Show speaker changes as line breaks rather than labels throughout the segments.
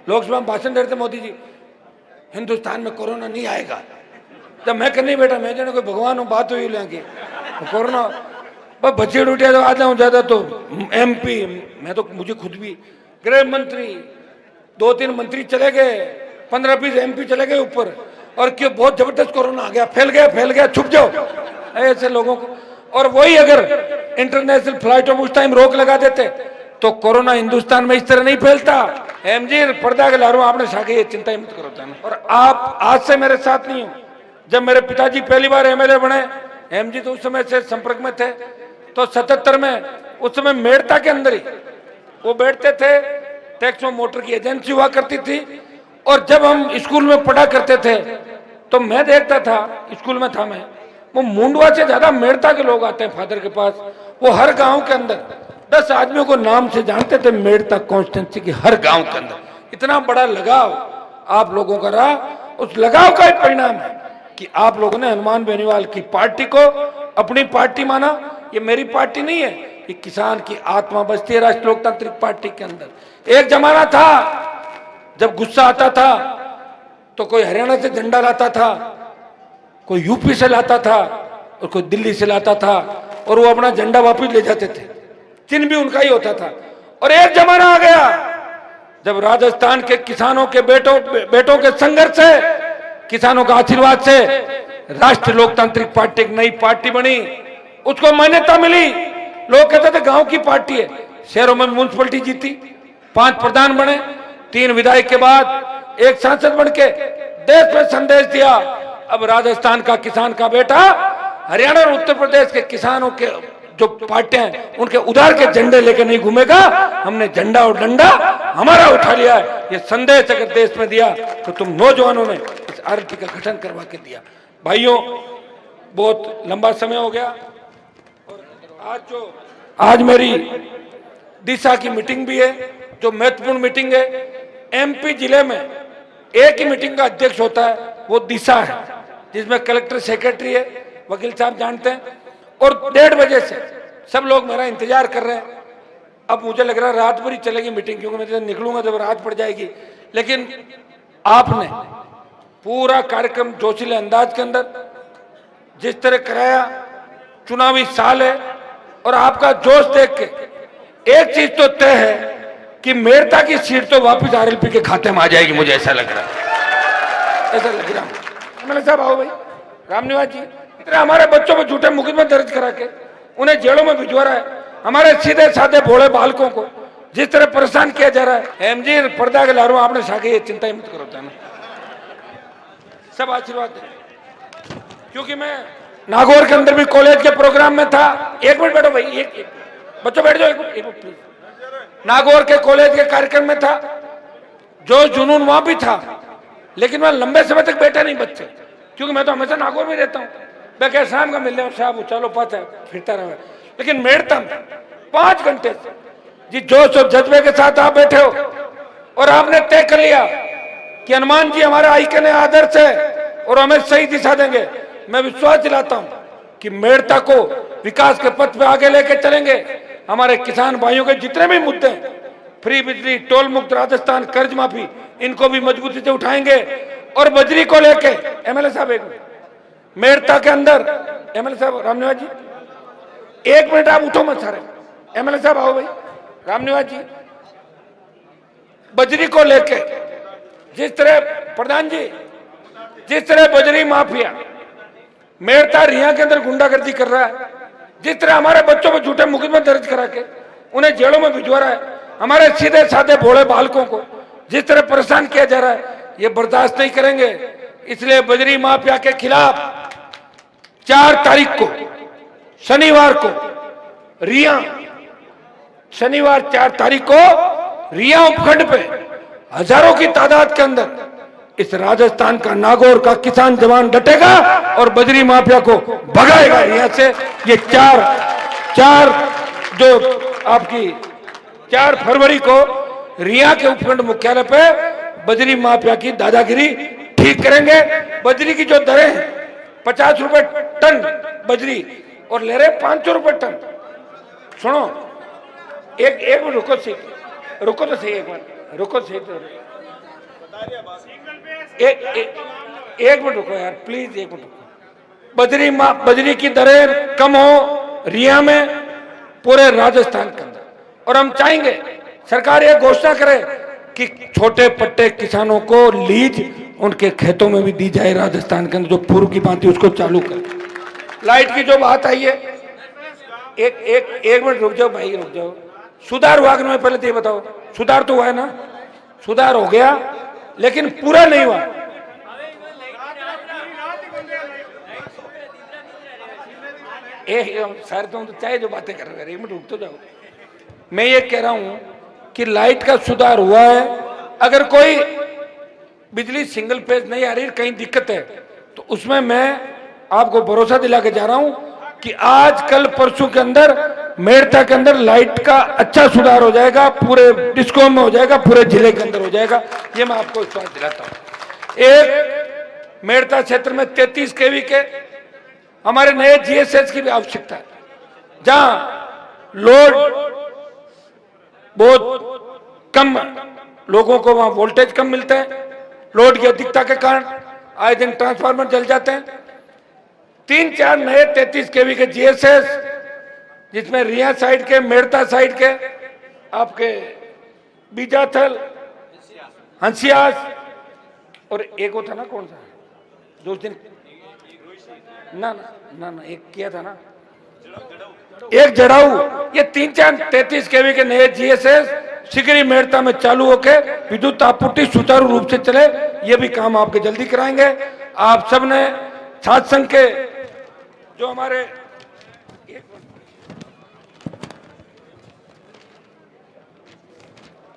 लोकसभा में भाषण दे रहे थे मोदी जी, हिंदुस्तान में कोरोना नहीं आएगा। जब मैं करनी बेटा, मैं जाने कोई भगवान हूँ, बात हुई लेंगे कोरोना बस बच्चे उठे तो आ जाऊँ ज्यादा तो MP, मैं तो मुझे खुद भी गृह मंत्री, 2-3 मंत्री चले गए, 15-20 MP चले गए ऊपर, और क्यों बहुत जबरदस्त कोरोना आ गया, फैल गया, छुप जाओ ऐसे लोगों को। और वही अगर इंटरनेशनल फ्लाइटों में उस टाइम रोक लगा देते तो कोरोना हिंदुस्तान में इस तरह नहीं फैलता। जी पर्दा के लारू आपने साके, ये चिंता ही मत करो था। और आप आज से मेरे साथ नहीं हो। जब मेरे पिताजी पहली बार MLA बने, जी तो उस समय से संपर्क में थे, तो 77 में उस समय मेड़ता के अंदर ही वो बैठते थे, टैक्स में मोटर की एजेंसी हुआ करती थी। और जब हम स्कूल में पढ़ा करते थे तो मैं देखता था, स्कूल में था मैं, वो मुंडवा से ज्यादा मेड़ता के लोग आते हैं फादर के पास। वो हर गांव के अंदर 10 आदमियों को नाम से जानते थे मेड़ता कॉन्स्टिट्यूंसी की, हर गांव के अंदर इतना बड़ा लगाव आप लोगों का रहा। उस लगाव का एक परिणाम है कि आप लोगों ने हनुमान बेनीवाल की पार्टी को अपनी पार्टी माना। ये मेरी पार्टी नहीं है, ये किसान की आत्मा बसती है राष्ट्रीय लोकतांत्रिक पार्टी के अंदर। एक जमाना था जब गुस्सा आता था तो कोई हरियाणा से झंडा लाता था, कोई यूपी से लाता था और कोई दिल्ली से लाता था, और वो अपना झंडा वापस ले जाते थे, चिन्ह भी उनका ही होता था। और एक जमाना आ गया जब राजस्थान के किसानों के बेटों के संघर्ष से, किसानों का आशीर्वाद से राष्ट्रीय लोकतांत्रिक पार्टी एक नई पार्टी बनी, उसको मान्यता मिली। लोग कहते थे गांव की पार्टी है। शहरों में म्युनिसिपलिटी जीती, 5 प्रधान बने, 3 विधायक के बाद 1 सांसद बन के देश में संदेश दिया। अब राजस्थान का किसान का बेटा हरियाणा और उत्तर प्रदेश के किसानों के जो पार्टियां हैं उनके उधार के झंडे लेकर नहीं घूमेगा। हमने झंडा और डंडा हमारा उठा लिया है। ये संदेश अगर देश में दिया तो तुम नौजवानों ने इस RLP का गठन करवा के दिया। भाइयों, बहुत लंबा समय हो गया और आज मेरी दिशा की मीटिंग भी है, जो महत्वपूर्ण मीटिंग है। MP जिले में एक ही मीटिंग का अध्यक्ष होता है, वो दिशा है, जिसमें कलेक्टर सेक्रेटरी है, वकील साहब जानते हैं। और 1:30 बजे से सब लोग मेरा इंतजार कर रहे हैं। अब मुझे लग रहा है रात भर ही चलेगी मीटिंग, क्योंकि मैं निकलूंगा जब रात पड़ जाएगी। लेकिन आपने पूरा कार्यक्रम जोशीले अंदाज के अंदर जिस तरह कराया, चुनावी साल है, और आपका जोश देख के एक चीज तो तय है कि मेड़ता की सीट तो वापस RLP के खाते में आ जाएगी। मुझे ऐसा लग रहा है, ऐसा लग रहा है। मैंने साहब आओ भाई, रामनिवास जी, इतने हमारे बच्चों को झूठे मुकदमे दर्ज करा के उन्हें जेलों में भिजवा रहा है। हमारे सीधे साधे भोले बालकों को जिस तरह परेशान किया जा रहा है। जी पर्दा के लारू आपने साके, ये चिंता ही मत करो था ना, सब आशीर्वाद दें। क्योंकि मैं नागौर के अंदर भी कॉलेज के प्रोग्राम में था। 1 मिनट बैठो भाई, एक बच्चों बैठ जाओ, 1 मिनट प्लीज। नागौर के कॉलेज के कार्यक्रम में था, जो जुनून वहां भी था, लेकिन वहां लंबे समय तक बैठे नहीं बच्चे, क्योंकि मैं तो हमेशा नागौर में रहता हूँ। मैं कह शाम का मिल रहा हूँ साहब, चलो पता है फिरता रहा। लेकिन मेड़ता 5 घंटे जी जोश और जज्बे के साथ आप बैठे हो, और आपने तय कर लिया कि हनुमान जी हमारा आइकन है, आदर्श है, और हमें सही दिशा देंगे। मैं विश्वास दिलाता हूं कि मेड़ता को विकास के पथ पे आगे लेके चलेंगे। हमारे किसान भाइयों के जितने भी मुद्दे हैं, फ्री बिजली, टोल मुक्त राजस्थान, कर्ज माफी, इनको भी मजबूती से उठाएंगे। और बजरी को लेके MLA साहब, एक मेड़ता के अंदर MLA साहब रामनिवास जी, 1 मिनट आप उठो मत सारे। MLA साहब आओ भाई, रामनिवास जी, बजरी को लेके जिस तरह प्रधान जी, जिस तरह बजरी माफिया मेड़ता रिया के अंदर गुंडागर्दी कर रहा है, जिस तरह हमारे बच्चों पर झूठे मुकदमे दर्ज करा के उन्हें जेलों में भिजवा रहा है, हमारे सीधे साधे भोले बालकों को जिस तरह परेशान किया जा रहा है, ये बर्दाश्त नहीं करेंगे। इसलिए बजरी माफिया के खिलाफ 4 तारीख को शनिवार को रिया, शनिवार 4 तारीख को रिया उपखंड पे हजारों की तादाद के अंदर इस राजस्थान का नागौर का किसान जवान डटेगा और बजरी माफिया को भगाएगा रिया से। ये 4 जो आपकी 4 फरवरी को रिया के उपखंड मुख्यालय पे बजरी माफिया की दादागिरी ठीक करेंगे। बजरी की जो दरें हैं, 50 रुपए टन बजरी और ले रहे 500 रुपए टन। सुनो, एक मिनट रुको तो सही, एक मिनट रुको सही। एक मिनट रुको यार, प्लीज एक मिनट रुको। बजरी की दरें कम हो रिया में, पूरे राजस्थान के अंदर। और हम चाहेंगे सरकार ये घोषणा करे कि छोटे पट्टे किसानों को लीज उनके खेतों में भी दी जाए राजस्थान के अंदर, जो पूर्व की बात थी उसको चालू कर। लाइट की जो बात आई है, एक मिनट रुक जाओ भाई, रुक जाओ। सुधार हुआ कि नहीं, पहले तो ये बताओ। सुधार तो हुआ है ना? सुधार हो गया, लेकिन पूरा नहीं हुआ। सर तुम तो चाहे जो बातें कर रहे हो, एक मिनट रुक तो जाओ। मैं ये कह रहा हूं कि लाइट का सुधार हुआ है। अगर कोई बिजली सिंगल फेज नहीं आ रही, कहीं दिक्कत है, तो उसमें मैं आपको भरोसा दिला के जा रहा हूं कि आज कल परसों के अंदर मेड़ता के अंदर लाइट का अच्छा सुधार हो जाएगा, पूरे डिस्को में हो जाएगा, पूरे जिले के अंदर हो जाएगा। ये मैं आपको विश्वास दिलाता हूं। एक मेड़ता क्षेत्र में 33 केवी के हमारे नए जीएसएस की भी आवश्यकता है, जहां लोड बहुत कम, लोगों को वहां वोल्टेज कम मिलते हैं, लोड की अधिकता के कारण आए दिन ट्रांसफार्मर जल जाते हैं। 3-4 नए 33 केवी के जीएसएस, जिसमें रिया साइड के, मेड़ता साइड के, आपके बीजाथल, हंसियास, और एक वो था ना, कौन सा जो उस दिन ना ना ना ना एक किया था ना, एक जड़ाऊ। ये 3-4 33 केवी के नए जीएसएस शीघ्र मेड़ता में चालू होके विद्युत आपूर्ति सुचारू रूप से चले, ये भी काम आपके जल्दी कराएंगे। आप सब ने छात्र संघ के जो हमारे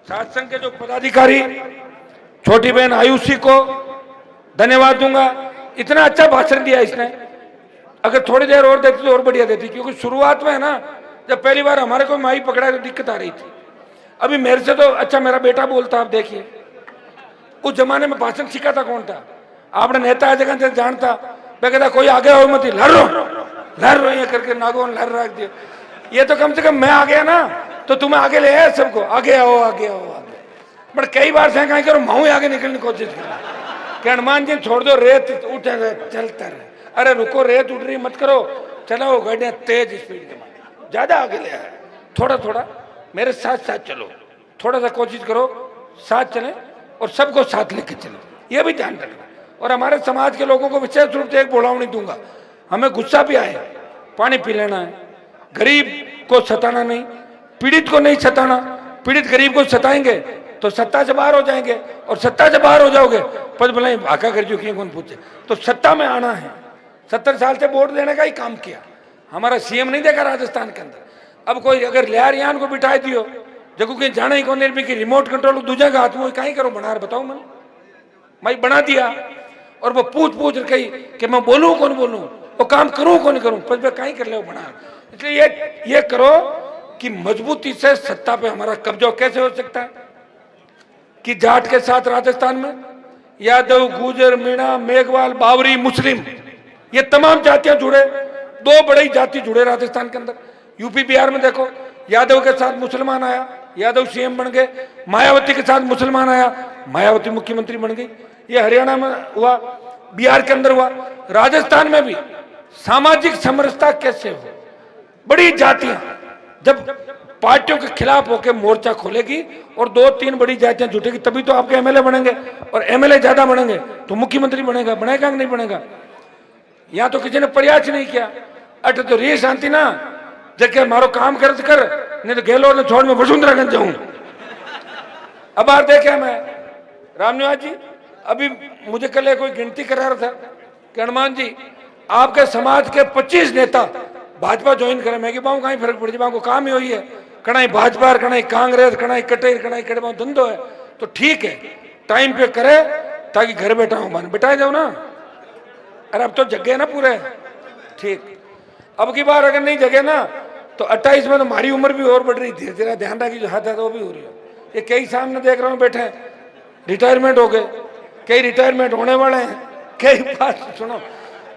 छात्र संघ के जो पदाधिकारी, छोटी बहन आयुषी को धन्यवाद दूंगा। इतना अच्छा भाषण दिया इसने, अगर थोड़ी देर और देती तो और बढ़िया देती, क्योंकि शुरुआत में है ना, जब पहली बार हमारे को माई पकड़ा तो दिक्कत आ रही थी। अभी मेरे से तो अच्छा मेरा बेटा बोलता, आप देखिए। उस जमाने में भाषण सीखा था कौन था? आपने नेता जगह से जानता, मैं कहता कोई आगे हो मत, लड़ रो ये करके नागोन लड़ रख दिया। ये तो कम से कम मैं आ गया ना, तो तुम्हें आगे ले आया सबको, आगे आओ आगे आओ आगे। बट कई बार से कहीं करो माऊ आगे निकलने की कोशिश कर कि हनुमान जी छोड़ दो, रेत उठे रहे, चलता रहे। अरे रुको, रेत उठ रही मत करो, चलाओ गाड़ियां तेज स्पीड के, ज्यादा आगे ले आए। थोड़ा थोड़ा मेरे साथ साथ चलो, थोड़ा सा कोशिश करो साथ चले और सबको साथ लेके चले, ये भी ध्यान रखना। और हमारे समाज के लोगों को विशेष रूप से एक बोलाव नहीं दूंगा, हमें गुस्सा भी आए, पानी पी लेना है, गरीब को सताना नहीं, पीड़ित को नहीं सताना। पीड़ित गरीब को सताएंगे तो सत्ता से बाहर हो जाएंगे, और सत्ता से बाहर हो जाओगे पद भलाई भाका कर चुकी कौन पूछे। तो सत्ता में आना है। 70 साल से वोट देने का ही काम किया, हमारा सीएम नहीं देखा राजस्थान के अंदर। अब कोई अगर लियारियान को बिठाई दियो, जगह कहीं जाना ही कौन नहीं, कि रिमोट कंट्रोल दूजा का हाथ में कहीं करो बना, बताओ मैं बना दिया। और वो पूछ कही कि मैं बोलूं कौन बोलूं, वो काम करूं कौन करूं, पर कहीं कर ले बना। इसलिए ये करो कि मजबूती से सत्ता पे हमारा कब्जा कैसे हो सकता है कि जाट के साथ राजस्थान में यादव, गुजर, मीणा, मेघवाल, बावरी, मुस्लिम, ये तमाम जातियां जुड़े, 2 बड़ी जाति जुड़े राजस्थान के अंदर। यूपी बिहार में देखो, यादव के साथ मुसलमान आया, यादव सीएम बन गए। मायावती के साथ मुसलमान आया, मायावती मुख्यमंत्री बन गई। ये हरियाणा में हुआ, बिहार के अंदर हुआ, राजस्थान में भी। सामाजिक समरसता कैसे हो? बड़ी जातियां जब पार्टियों के खिलाफ होकर मोर्चा खोलेगी और 2-3 बड़ी जातियां जुटेगी, तभी तो आपके एमएलए बनेंगे, और एमएलए ज्यादा बनेंगे तो मुख्यमंत्री बनेगा कि नहीं बनेगा? यहां तो किसी ने प्रयास नहीं किया। अट तो री शांति ना जगह मारो काम कर, नहीं तो गहलोत ने छोड़ में वसुंधरा गंज जाऊं। अब बार देखे मैं रामनिवास जी, अभी मुझे कल कोई गिनती करा रहा था कि हनुमान जी आपके समाज के 25 नेता भाजपा ज्वाइन करें। मैं कि बाहू कहीं फर्क पड़ जाए, को काम ही हुई है, कणाई भाजपा, कणाई कांग्रेस, कणाई कटेर, कणाई कड़े धंधो है, तो ठीक है टाइम पे करे ताकि घर बैठा हूं मान बिठाए जाओ ना। अरे अब तो जगे ना पूरे, ठीक। अब की बार अगर नहीं जगे ना तो 28 में तो हमारी उम्र भी और बढ़ रही, धीरे धीरे ध्यान रखी, जो हाथ है तो वो भी हो रही है। ये कई सामने देख रहा हूँ बैठे रिटायरमेंट हो गए, कई रिटायरमेंट होने वाले हैं, कई बात सुनो।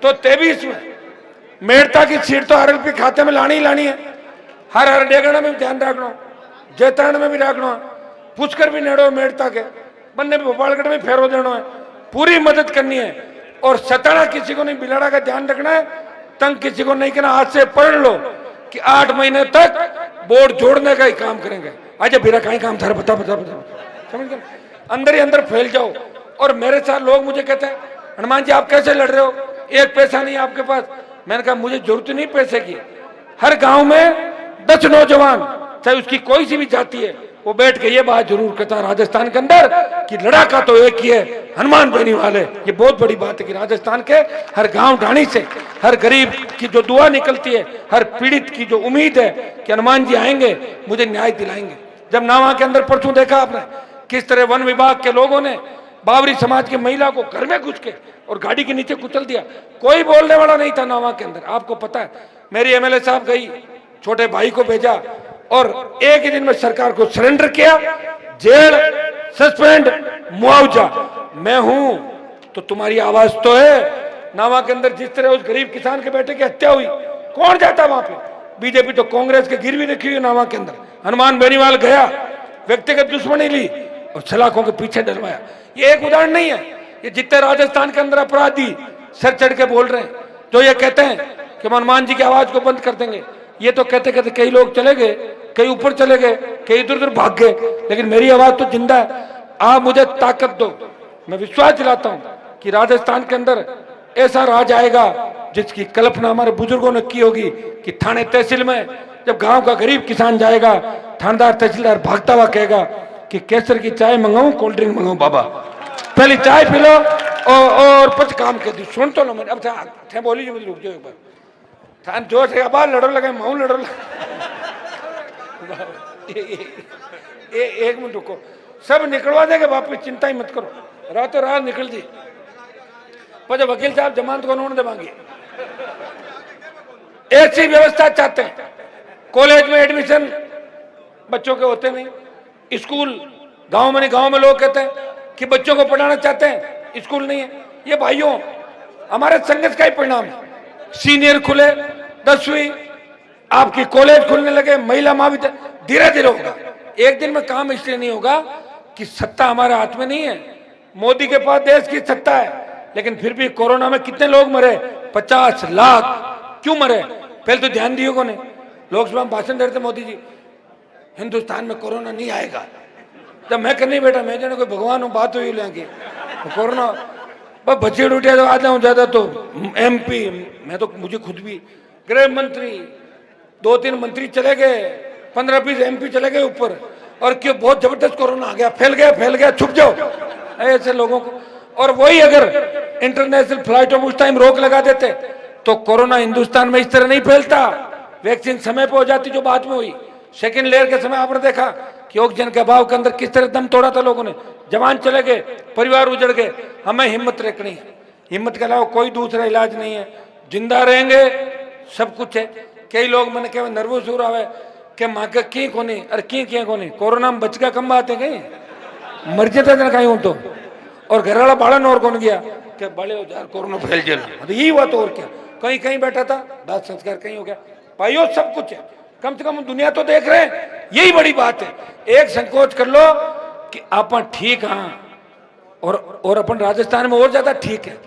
तो 23 में मेड़ता की सीट तो आरएलपी खाते में लानी ही लानी है। हर डेगना में भी ध्यान रखना, जैतान में भी रखना, पुष्कर भी नेड़ो मेड़ता के, बनने पे भोपालगढ़ में फेरो देना है, पूरी मदद करनी है। और सताना किसी को नहीं, बिलाड़ा का ध्यान रखना है, तंग किसी को नहीं करना। आज से पढ़ लो कि 8 महीने तक बोर्ड जोड़ने का ही काम करेंगे। आज बिरा का ही काम था, बता बता बता, समझ गए? अंदर ही अंदर फैल जाओ। और मेरे साथ लोग मुझे कहते हैं हनुमान जी आप कैसे लड़ रहे हो, एक पैसा नहीं आपके पास। मैंने कहा मुझे जरूरत नहीं पैसे की। हर गांव में 10 नौजवान, चाहे उसकी कोई सी भी जाति है, वो बैठ के ये बात जरूर कहता है राजस्थान के अंदर कि लड़ाका तो एक ही है, हनुमान बेनीवाल है। ये बहुत बड़ी बात है कि राजस्थान के हर गांव ढाणी से हर गरीब की जो दुआ निकलती है, हर पीड़ित की जो उम्मीद है कि हनुमान जी आएंगे मुझे न्याय दिलाएंगे। जब नावा के अंदर परसों देखा आपने किस तरह वन विभाग के लोगों ने बावरी समाज की महिला को घर में घुस के और गाड़ी के नीचे कुचल दिया, कोई बोलने वाला नहीं था नावा के अंदर। आपको पता है मेरी एमएलए साहब गई, छोटे भाई को भेजा और एक ही दिन में सरकार को सरेंडर किया, जेल, सस्पेंड, मुआवजा। मैं हूं तो तुम्हारी आवाज तो है। नावा के अंदर जिस तरह उस गरीब किसान के बेटे की हत्या हुई, कौन जाता वहां पे? बीजेपी तो कांग्रेस के गिरवी रखी हुई नावा के अंदर। हनुमान बेनीवाल गया, व्यक्तिगत दुश्मनी ली और सलाखों के पीछे डलवाया। ये एक उदाहरण नहीं है, ये जितने राजस्थान के अंदर अपराधी सर चढ़ के बोल रहे हैं, जो ये कहते हैं कि हनुमान जी की आवाज को बंद कर देंगे, ये तो कहते कहते कई लोग चले गए, कई ऊपर चले गए, कई इधर उधर भाग गए, लेकिन मेरी आवाज तो जिंदा है। आप मुझे ताकत दो, मैं विश्वास दिलाता हूं कि राजस्थान के अंदर ऐसा राज आएगा जिसकी कल्पना हमारे बुजुर्गों ने की होगी कि थाने तहसील में जब गांव का गरीब किसान जाएगा, थानेदार तहसीलदार भागता हुआ कहेगा कि केसर की चाय मंगाऊं, कोल्ड ड्रिंक मंगाऊं, बाबा पहले चाय पी लो और पच काम कर दी। सुन तो लो मैंने, अब थे बोली मुझे, रुक जाओ एक बार, थान जोश है, अब लड़ो लगे माऊ लड़ो एक मिनट रुको, सब निकलवा देंगे वापिस, चिंता ही मत करो, रातों रात निकल जी। पर जब वकील साहब जमानत को उन्होंने देवांगे, ऐसी व्यवस्था चाहते हैं। कॉलेज में एडमिशन बच्चों के होते नहीं, स्कूल गांव में नहीं, गांव में लोग कहते हैं कि बच्चों को पढ़ाना चाहते हैं, स्कूल नहीं है। ये भाइयों हमारे संघर्ष का ही परिणाम है। सीनियर खुले, 10वीं आपकी कॉलेज खुलने लगे, महिला महाविद्यालय, धीरे धीरे होगा। एक दिन में काम इसलिए नहीं होगा कि सत्ता हमारे हाथ में नहीं है। मोदी के पास देश की सत्ता है, लेकिन फिर भी कोरोना में कितने लोग मरे? 50 लाख। क्यों मरे? पहले तो ध्यान दिए कोने। लोकसभा में भाषण दे रहे थे मोदी जी, हिंदुस्तान में कोरोना नहीं आएगा। जब मैं करनी बेटा, मैं जाने कोई भगवान हूँ, बात हुई लेंगे कोरोना बस बच्चे उठे तो आता हूँ ज्यादा तो MP, मैं तो मुझे खुद भी गृह मंत्री, 2-3 मंत्री चले गए, 15-20 MP चले गए ऊपर, और क्यों बहुत जबरदस्त कोरोना आ गया, फैल गया, छुप जाओ ऐसे लोगों को। और वही अगर इंटरनेशनल फ्लाइटों में उस टाइम रोक लगा देते तो कोरोना हिंदुस्तान में इस तरह नहीं फैलता। वैक्सीन समय पे हो जाती जो बाद में हुई। सेकेंड लेयर के समय आपने देखा कि ऑक्सीजन के अभाव के अंदर किस तरह दम तोड़ा था लोगों ने, जवान चले गए, परिवार उजड़ गए। हमें हिम्मत रखनी है, हिम्मत के अलावा कोई दूसरा इलाज नहीं है। जिंदा रहेंगे सब कुछ है। कई लोग मैंने कहा नर्वस हो रहा है कि माँ के की कोनी, अरे की कोनी, कोरोना में बच गया कम बात है, कहीं मर जाता था कहीं तो, और घर वाला बाड़न और कौन गया कि बड़े हो यार कोरोना फैल जेल, यही हुआ तो और क्या। कहीं बैठा था, दाद संस्कार कहीं हो गया। भाइयों सब कुछ है, कम से कम दुनिया तो देख रहे हैं, यही बड़ी बात है। एक संकोच कर लो कि अपन ठीक हाँ, और अपन राजस्थान में और ज्यादा ठीक है,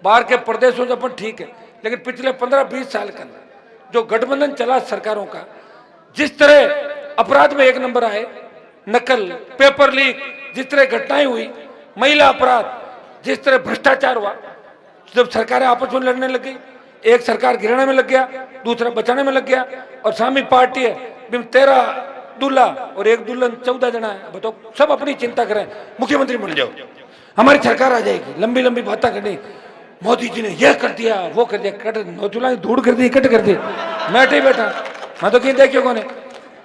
बाहर के प्रदेशों से अपन ठीक है। लेकिन पिछले 15-20 साल के अंदर जो गठबंधन चला सरकारों का, जिस तरह अपराध में 1 नंबर आए, नकल, पेपर लीक, जिस तरह घटनाएं हुई, महिला अपराध, जिस तरह भ्रष्टाचार हुआ, जब सरकारें आपस में लड़ने लग गई, एक सरकार गिराने में लग गया, दूसरा बचाने में लग गया, और सामूहिक पार्टी है 13 दूल्हा और एक दुल्हन 14 जना है। बताओ, सब अपनी चिंता करें, मुख्यमंत्री बन जाओ, हमारी सरकार आ जाएगी, लंबी लंबी बातें करनी, मोदी जी ने यह कर दिया, वो कर दिया, कट नौचुला धूड़ कर दी, कट कर दी। मैं ठीक बैठा, मैं तो कहीं देखिए कौन है,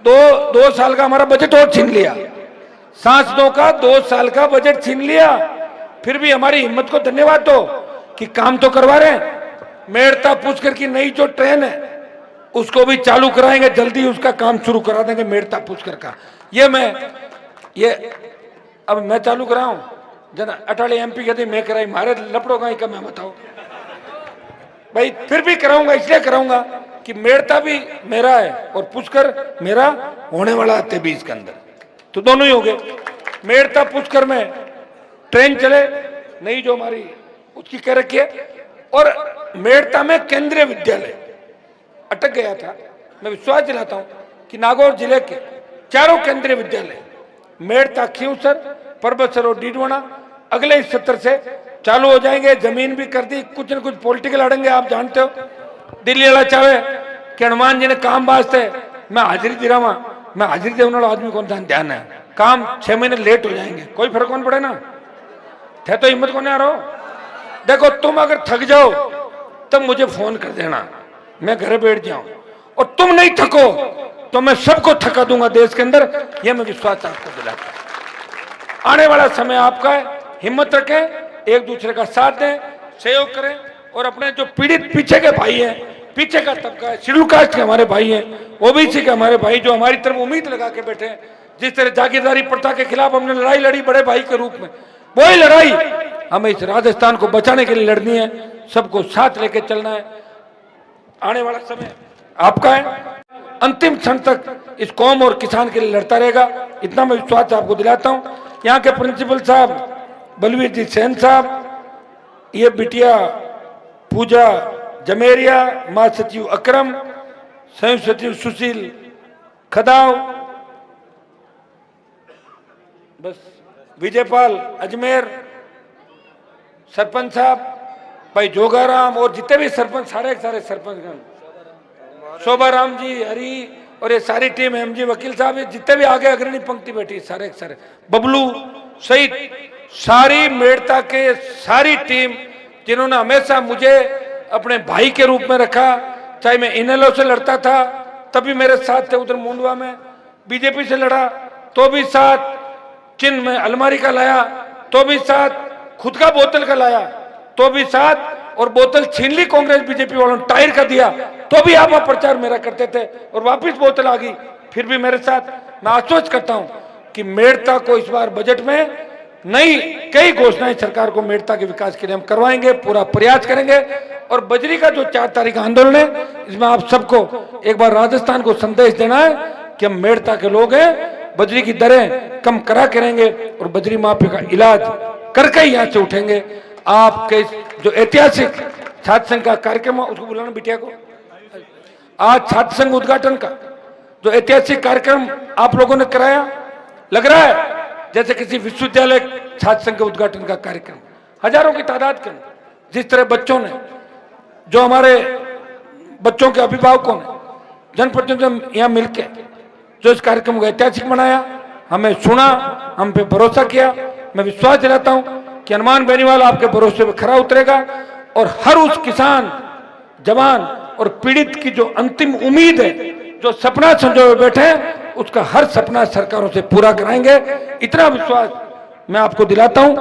2 साल का हमारा बजट और छीन लिया, सांसदों का 2 साल का बजट छीन लिया। फिर भी हमारी हिम्मत को धन्यवाद दो कि काम तो करवा रहे हैं। मेड़ता पुष्कर की नई जो ट्रेन है उसको भी चालू कराएंगे, जल्दी उसका काम शुरू करा देंगे, मेड़ता पुष्कर का। ये अब मैं चालू कराऊं, जना अटाले MP कहते मैं कराई, मारे लपड़ो का ही कम है, बताओ भाई। फिर भी कराऊंगा, इसलिए कराऊंगा कि मेड़ता भी मेरा है और पुष्कर मेरा होने वाला है 23 के अंदर, तो दोनों ही हो गए। मेड़ता पुष्कर में ट्रेन चले नई जो हमारी उसकी कह रखी है। और मेड़ता में केंद्रीय विद्यालय अटक गया था। मैं विश्वास दिलाता हूं कि नागौर जिले के चारों केंद्रीय विद्यालय मेड़ता, खींवसर, परबतसर और डीडवाना अगले इस सत्र से चालू हो जाएंगे। जमीन भी कर दी, कुछ न कुछ पॉलिटिकल अड़ेंगे, आप जानते हो। दिल्ली वाला चाहे कि हनुमान जी ने काम वास्ते मैं हाजिरी दे रहा हूं, मैं हाजिरी देने वाला आदमी कौन ध्यान है, काम 6 महीने लेट हो जाएंगे, कोई फर्क कौन पड़े ना। थे तो हिम्मत कौन आ रहा हो। देखो तुम अगर थक जाओ तब मुझे फोन कर देना, मैं घर बैठ जाऊं, और तुम नहीं थको तो मैं सबको थका दूंगा देश के अंदर, यह मैं विश्वास आपको दिलाता हूं। आने वाला समय आपका है, हिम्मत रखें, एक दूसरे का साथ दें, सहयोग करें, और अपने जो पीड़ित पीछे के भाई हैं, पीछे का तबका है, शेड्यूल कास्ट के हमारे भाई हैं, ओबीसी के हमारे भाई जो हमारी तरफ उम्मीद लगा के बैठे हैं, जिस तरह जागीरदारी प्रथा के खिलाफ हमने लड़ाई लड़ी बड़े भाई के रूप में, वही लड़ाई हमें इस राजस्थान को बचाने के लिए लड़नी है, सबको साथ लेके चलना है। आने वाला समय आपका है, अंतिम क्षण तक इस कौम और किसान के लिए लड़ता रहेगा, इतना मैं विश्वास आपको दिलाता हूं। यहाँ के प्रिंसिपल साहब बलवीर जी सेन साहब, ये बिटिया पूजा जमेरिया, महासचिव अकरम, संयुक्त सचिव सुशील खदाव, बस विजयपाल अजमेर, सरपंच साहब भाई जोगाराम, और जितने भी सरपंच सारे सरपंचगण, शोभाराम जी, हरी, और ये सारी टीम, एम जी वकील साहब, ये जितने भी आगे अग्रणी पंक्ति बैठी सारे बबलू सहित सारी मेड़ता के सारी टीम, जिन्होंने हमेशा मुझे अपने भाई के रूप में रखा, चाहे मैं इनेलो से लड़ता था तभी मेरे साथ थे, उधर मुंडवा में बीजेपी से लड़ा तो भी साथ, चिन्ह में अलमारी का लाया तो भी साथ, खुद का बोतल का लाया तो भी साथ, और बोतल छीन ली कांग्रेस बीजेपी वालों ने, टायर का दिया तो भी आप प्रचार मेरा करते थे, और वापिस बोतल आ गई फिर भी मेरे साथ। मैं आश्वस्त करता हूं कि मेड़ता को इस बार बजट में नई कई घोषणाएं सरकार को मेड़ता के विकास के लिए हम करवाएंगे, पूरा प्रयास करेंगे। और बजरी का जो 4 तारीख आंदोलन है, इसमें आप सबको एक बार राजस्थान को संदेश देना है कि हम मेड़ता के लोग हैं, बजरी की दरें कम करा करेंगे और बजरी माफी का इलाज करके ही यहाँ से उठेंगे। आपके जो ऐतिहासिक छात्र संघ का कार्यक्रम, उसको बुलाना बिटिया को, आज छात्र संघ उद्घाटन का जो ऐतिहासिक कार्यक्रम आप लोगों ने कराया, लग रहा है जैसे किसी विश्वविद्यालय छात्र संघ के उद्घाटन का कार्यक्रम, हजारों की तादाद के जिस तरह बच्चों ने, जो हमारे बच्चों के अभिभावकों ने, जनप्रतिनिधियों यहाँ मिलकर जो इस कार्यक्रम को ऐतिहासिक बनाया, हमें सुना, हम पे भरोसा किया। मैं विश्वास दिलाता हूं कि हनुमान बेनीवाल आपके भरोसे पे खरा उतरेगा, और हर उस किसान, जवान और पीड़ित की जो अंतिम उम्मीद है, जो सपना संजोए बैठे हैं, उसका हर सपना सरकारों से पूरा कराएंगे, इतना विश्वास मैं आपको दिलाता हूं।